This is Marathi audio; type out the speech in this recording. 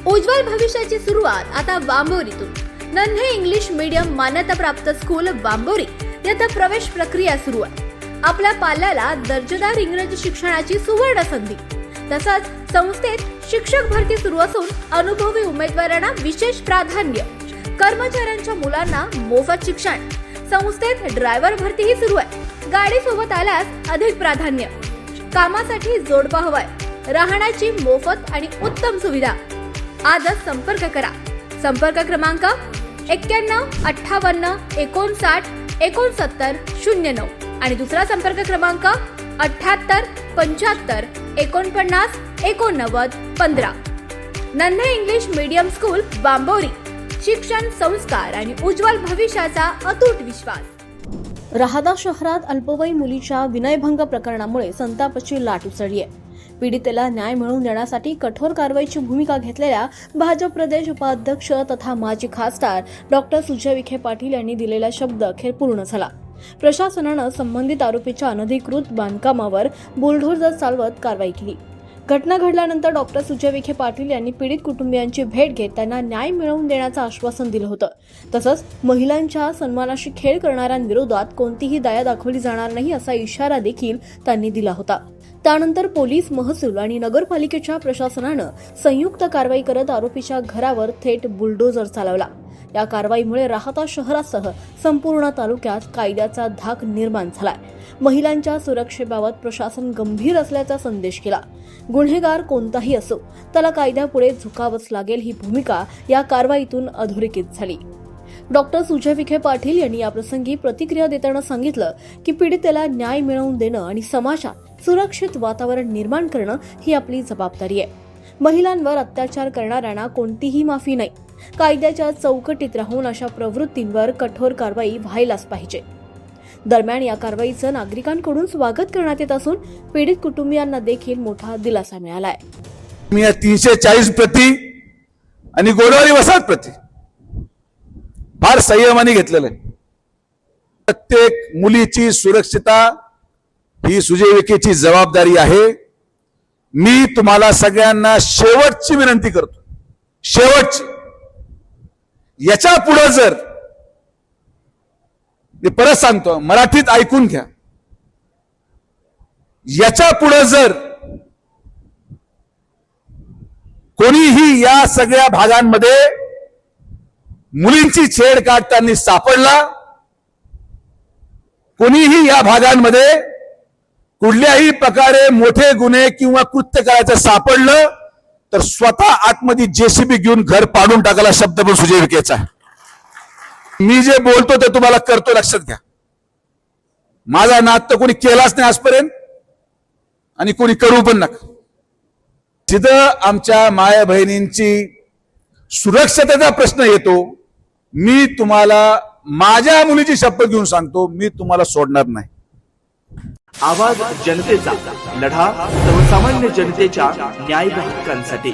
उज्ज्वल भविष्याची सुरुवात आता वांबोरीतून. नन्हे इंग्लिश मीडियम मान्यताप्राप्त स्कूल वांबोरी येथे प्रवेश प्रक्रिया सुरू आहे. आपल्या पाल्याला दर्जेदार इंग्रजी शिक्षणाची सुवर्ण संधी. तसंच संस्थेत शिक्षक भरती सुरू असून अनुभवी उमेदवारांना विशेष प्राधान्य. कर्मचाऱ्यांच्या मुलांना मोफत शिक्षण. संस्थेत ड्रायव्हर भरतीही सुरू आहे. गाडी सोबत आल्यास अधिक प्राधान्य. कामासाठी जोडपा हवाय. राहण्याची मोफत आणि उत्तम सुविधा. आजच संपर्क करा. संपर्क क्रमांक 91 58 59 69 09 आणि दुसरा संपर्क क्रमांक 78 75 49 89 15. नन्हे इंग्लिश मीडियम स्कूल वांबोरी. शिक्षण, संस्कार आणि उज्ज्वल भविष्याचा अतूट विश्वास. राहाता शहरात अल्पवयीन मुलीच्या विनयभंग प्रकरणामुळे संतापाची लाट उसळली आहे. पीडितेला न्याय मिळवून देण्यासाठी कठोर कारवाईची भूमिका घेतलेल्या भाजप प्रदेश उपाध्यक्ष तथा माजी खासदार डॉक्टर सुजय विखे पाटील यांनी दिलेला शब्द अखेर पूर्ण झाला. प्रशासनानं संबंधित आरोपीच्या अनधिकृत बांधकामावर बुलडोझर चालवत कारवाई केली. घटना घडल्यानंतर डॉक्टर सुजय विखे पाटील यांनी पीडित कुटुंबियांची भेट घेत त्यांना न्याय मिळवून देण्याचं आश्वासन दिलं होतं. तसंच महिलांच्या सन्मानाशी खेळ करणाऱ्यांविरोधात कोणतीही दया दाखवली जाणार नाही असा इशारा देखील त्यांनी दिला होता. त्यानंतर पोलीस, महसूल आणि नगरपालिकेच्या प्रशासनानं संयुक्त कारवाई करत आरोपीच्या घरावर थेट बुलडोझर चालवला. या कारवाईमुळे राहाता शहरासह संपूर्ण तालुक्यात कायद्याचा धाक निर्माण झालाय. महिलांच्या सुरक्षेबाबत प्रशासन गंभीर असल्याचा संदेश केला. गुन्हेगार कोणताही असो त्याला कायद्यापुढे झुकावंच लागेल ही भूमिका या कारवाईतून अधोरेखित झाली. डॉक्टर सुजय विखे पाटील यांनी याप्रसंगी प्रतिक्रिया देताना सांगितलं की पीडितेला न्याय मिळवून देणं आणि समाजात सुरक्षित वातावरण निर्माण करणं ही आपली जबाबदारी आहे. महिलांवर अत्याचार करणाऱ्यांना कोणतीही माफी नाही. कायद्याच्या चौकटीत राहून अशा प्रवृत्तींवर कठोर कारवाई व्हायलाच पाहिजे. दरम्यान या कारवाईचं नागरिकांकडून स्वागत करण्यात येत असून पीडित कुटुंबियांना देखील मोठा दिलासा मिळालाय. मी 340 प्रती आणि गोडवारी वसाहत प्रती फार संयमाने घेतलेलं आहे. प्रत्येक मुलीची सुरक्षितता ही सुजय विखेची जबाबदारी आहे. मी तुम्हाला सगळ्यांना शेवटची विनंती करतो, शेवटची. याच्या पुढे जर, मी परत सांगतो, मराठीत ऐकून घ्या, याच्या पुढे जर कोणीही या सगळ्या भागांमध्ये मुलींची छेड काढताना सापडला, कोणीही या भागांमध्ये कुठल्याही प्रकारे मोठे गुन्हे किंवा कृत्य करायचं सापडलं तर स्वतः आतमध्ये जेसीबी घेऊन घर पाडून टाकायला शब्द पण सुजय विखेचा आहे. मी जे बोलतो ते तुम्हाला करतो, लक्षात घ्या. माझा नाद तर कोणी केलाच नाही आजपर्यंत आणि कोणी करू पण नका. जिथं आमच्या माया बहिणींची सुरक्षतेचा प्रश्न येतो, मी तुम्हाला माझ्या मुलीची शपथ घेऊन सांगतो, मी तुम्हाला सोडणार नाही. आवाज जनतेचा, लढा सर्वसामान्य जनतेच्या न्याय हक्कांसाठी.